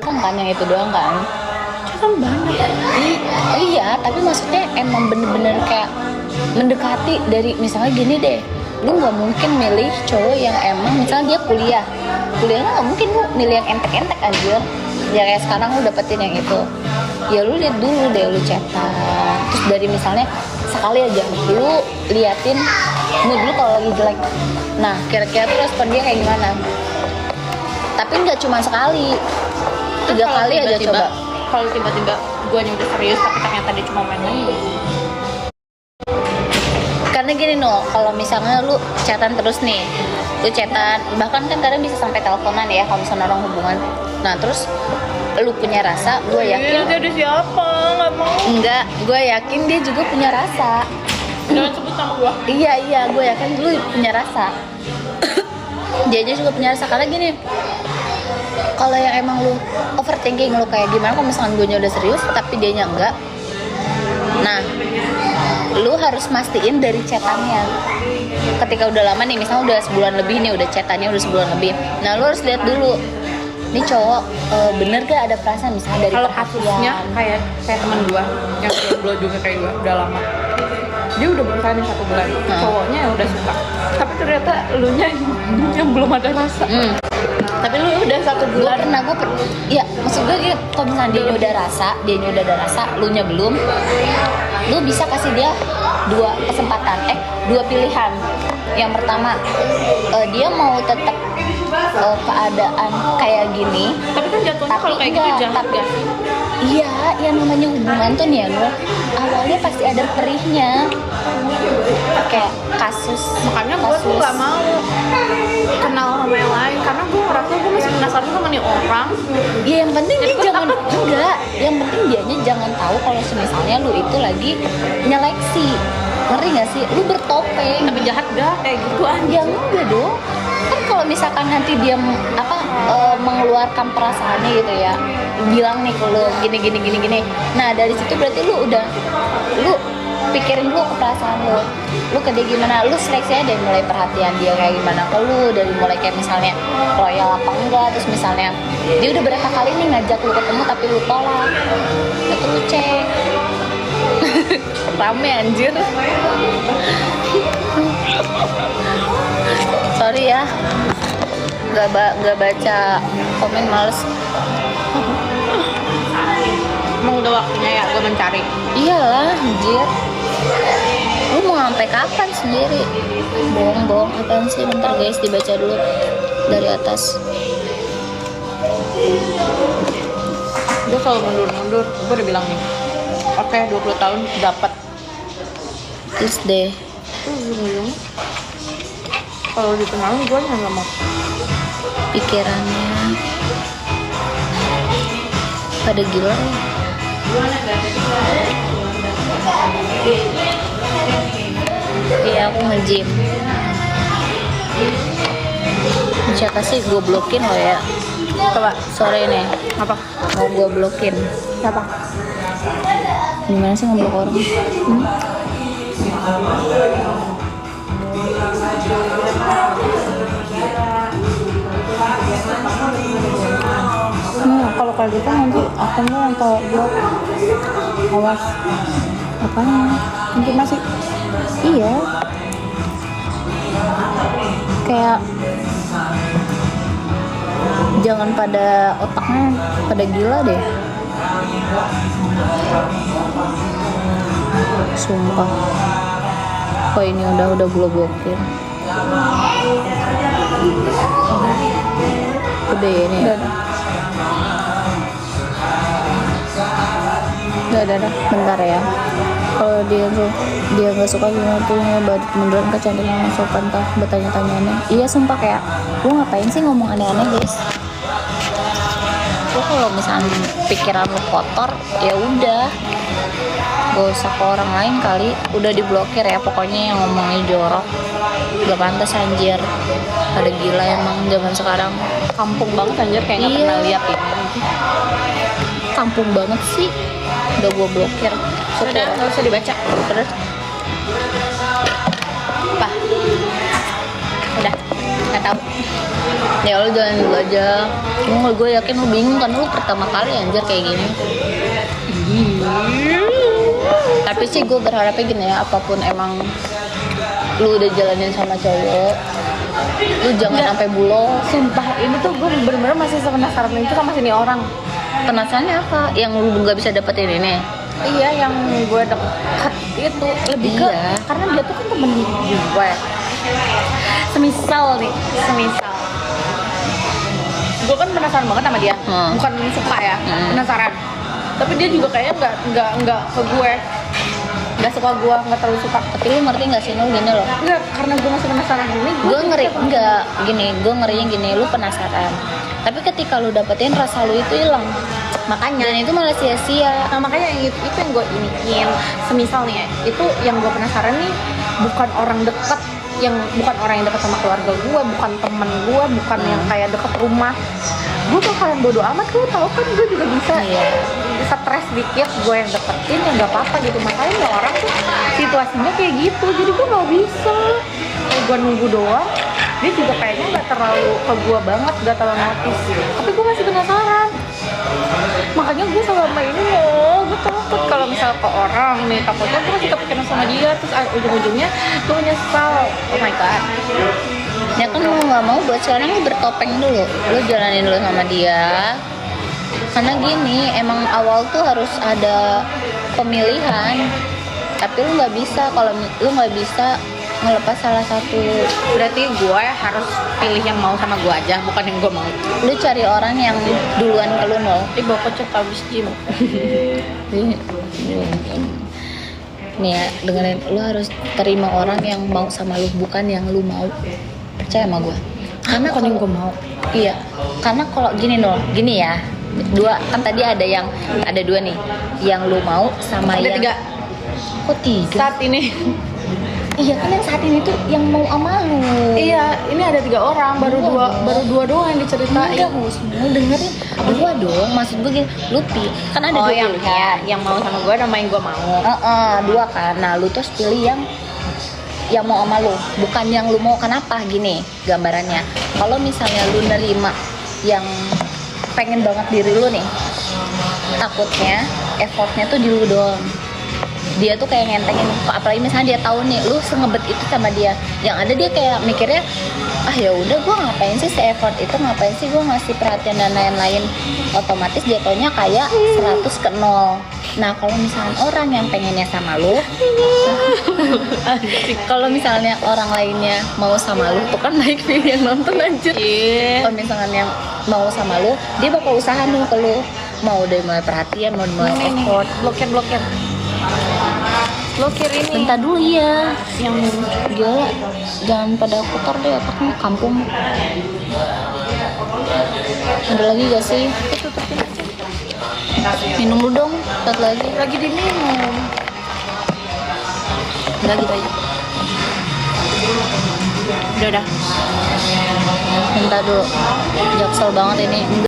kan yang itu doang kan. Kan banyak. Iya, tapi maksudnya emang bener-bener kayak mendekati dari misalnya gini deh, lu nggak mungkin milih cowok yang emang misalnya dia kuliahnya nggak mungkin lu milih yang entek-entek anjir. Ya kayak sekarang lu dapetin yang itu, ya lu lihat dulu deh, lu cetak terus dari misalnya sekali aja lu liatin mood lu kalau lagi jelek, nah kira-kira tuh respon dia kayak gimana. Tapi nggak cuma sekali, 3 kali aja coba. Kalau tiba-tiba guanya udah serius tapi ternyata dia cuma main-main. Karena gini no, kalau misalnya lu chatan terus nih, lu chatan, bahkan kan kadang bisa sampai teleponan ya kalau misalnya orang hubungan. Nah terus lu punya rasa, gue yakin. Dia ada siapa? Nggak mau. Enggak, gue yakin dia juga punya rasa. Jangan sebut sama gua. Iya, gue yakin lu punya rasa. Dia aja juga punya rasa karena gini. Kalau yang emang lu overthinking, lu kayak gimana kalau misalkan gue udah serius tapi dianya enggak. Nah, lu harus mastiin dari chatannya. Ketika udah lama nih, misalnya udah sebulan lebih nih, udah chatannya udah sebulan lebih. Nah, lu harus lihat dulu. Ini cowok bener gak ada perasaan misalnya dari kalau kasusnya kayak teman gua yang jomblo juga kayak gua udah lama. Dia udah bertahan 1 bulan. Cowoknya udah suka. Tapi ternyata elunya yang belum ada rasa. Tapi lu udah 1 bulan. Iya, maksud gue gini, kalau misalnya dia udah ada rasa, lu nya belum, lu bisa kasih dia 2 kesempatan, 2 pilihan. Yang pertama, dia mau tetap keadaan kayak gini, tapi kan jatuhnya kalau kayak gitu jahat gak sih? Iya, yang namanya hubungan tuh nih ya, awalnya pasti ada perihnya. Kayak kasus. Makanya gue tuh gak mau kenal sama yang lain karena gue ngerasa gue masih penasaran sama nih orang. Ya yang penting dia jangan yang penting dianya jangan tahu kalau misalnya lu itu lagi nyeleksi. Ngerti gak sih? Lu bertopeng. Tapi jahat gak kayak gitu aja? Ya enggak dong. Kan kalau misalkan nanti dia mengeluarkan perasaannya gitu ya, bilang nih kalau gini. Nah dari situ berarti lu pikirin dulu ke perasaan lu ke dia gimana, lu seleksinya dari mulai perhatian dia kayak gimana ke lu, dari mulai kayak misalnya royal apa enggak, terus misalnya dia udah berapa kali nih ngajak lu ketemu tapi lu tolak, itu lu cek. Rame anjir. Sorry ya, nggak baca komen, males. Emang udah waktunya ya gue mencari. Iyalah anjir, lu mau sampai kapan sendiri? Bohong apaan sih? Bentar guys, dibaca dulu dari atas. Gue selalu mundur. Gue udah bilang nih, oke, 20 tahun dapat. Terus deh kalau dikenalin gue nggak mau. Pikirannya pada gila ya. Iya, aku nge-gym. Siapa sih gue blokin lo ya? Coba Sore nih apa? mau gue blokin. Siapa? Gimana sih ngeblok orang? Kalau kayak gitu nanti akunnya yang ke blog. Awas. Apanya? Mungkin masih. Iya. Kayak jangan pada otaknya pada gila deh. Sumpah. Kok ini udah gue blokir. Udah ya ini ya. Udah. Bentar ya. Kalau dia nggak suka gimana tuh ngebalik munduran kecantikan sopan tah bertanya-tanya aneh. Iya sumpah, kayak lu ngapain sih ngomong aneh-aneh guys. Lu kalau misalnya pikiran lu kotor ya udah, gak usah ke orang lain kali. Udah diblokir ya pokoknya yang ngomongnya jorok. Gak pantas anjir. Pada gila emang zaman sekarang. Kampung banget anjir, kayak nggak pernah lihat ini. Kampung banget sih. Udah gue blokir. Udah, nggak usah dibaca. Terus Apa? Udah. Nggak tahu. Ya lu jalan dulu aja. Gue yakin lu bingung kan, lu pertama kali anjir kayak gini. Tapi sih gue berharapnya gini ya, apapun emang lu udah jalanin sama cowok, lu jangan sampai bulo. Sumpah ini tuh gue bener-bener masih penasaran itu sama sini orang. Penasarannya apa? Yang lu nggak bisa dapetin ini? Iya, yang gue deket itu lebih ke Iya. karena dia tuh kan temen gue. Semisal gue kan penasaran banget sama dia, bukan suka ya, penasaran. Tapi dia juga kayaknya nggak ke gue, nggak suka gue, nggak terlalu suka. Tapi lu ngerti nggak sih, Nul, gini loh? Enggak, karena gue masih penasaran ini. Gue ngeri enggak gini, gue ngerinya gini, lu penasaran. Tapi ketika lu dapetin rasa lu itu hilang. Makanya Dan itu malah sia-sia. Nah makanya itu yang gue iniin. Semisal nih ya, itu yang gue penasaran nih bukan orang dekat, bukan orang yang dekat sama keluarga gue, bukan temen gue, bukan yang kayak deket rumah. Gue bakalan bodo amat, gue tau kan gue juga bisa stres dikit, gue yang deketin ya nggak apa-apa gitu. Makanya orang tuh situasinya kayak gitu, jadi gue nggak bisa. Kayak gue nunggu doang, dia juga kayaknya nggak terlalu ke gue banget, nggak terlalu notice. Tapi gue masih penasaran. Makanya gue selama ini gue takut kalau misal ke orang nih, takutnya gue masih kepikiran sama dia, terus ujung-ujungnya gue menyesal. Oh my god. Ya kan mau nggak mau buat sekarang lu bertopeng dulu, lu jalanin dulu sama dia. Karena gini, emang awal tuh harus ada pemilihan. Tapi lu nggak bisa, kalau lu nggak bisa ngelepas salah satu. Berarti gue harus pilih yang mau sama gue aja, bukan yang gue mau. Lu cari orang yang duluan ke lu, Nol. Bawa kocok habis gym. Nih ya, dengerin, lu harus terima orang yang mau sama lu, bukan yang lu mau. Percaya sama gue. Karena bukan yang gue mau. Iya, karena kalau gini Nol, gini ya, dua kan tadi ada dua nih, yang lu mau sama Ada yang 3 kok 3? saat ini. Iya kan yang saat ini tuh yang mau sama lu. Iya, ini ada 3 orang, baru dua doang yang diceritain. Enggak, Husnul, dengerin dua dong. Maksud gue gini, lu kan ada dua yang pilihan. yang mau sama gue sama yang gue mau. Dua kan. Nah, lu terus pilih yang mau sama lu, bukan yang lu mau. Kenapa? Gini gambarannya, kalau misalnya lu nerima yang pengen banget diri lu nih, takutnya effortnya tuh di lu doang. Dia tuh kayak ngentengin, apalagi misalnya dia tahu nih lu sengebet itu sama dia, yang ada dia kayak mikirnya, ah ya udah gue ngapain sih se-effort itu, ngapain sih gue ngasih perhatian dan lain-lain, otomatis jatuhnya kayak 100 ke 0. Nah kalau misalnya orang yang pengennya sama lu, kalau misalnya orang lainnya mau sama lu, tuh kan naik view yang nonton anjir. Kalau misalnya yang mau sama lu, dia bakal usaha nih ke lu, mau udah mulai perhatian, mau mulai effort. Blokir ini. Bentar dulu ya, yang gila, jangan pada kotor deh otaknya, kampung. Ada lagi gak sih? Tutupin aja. Minum dulu dong, satu lagi. Lagi diminum. Udah gitu aja. Udah. Bentar dulu, jaksel banget ini.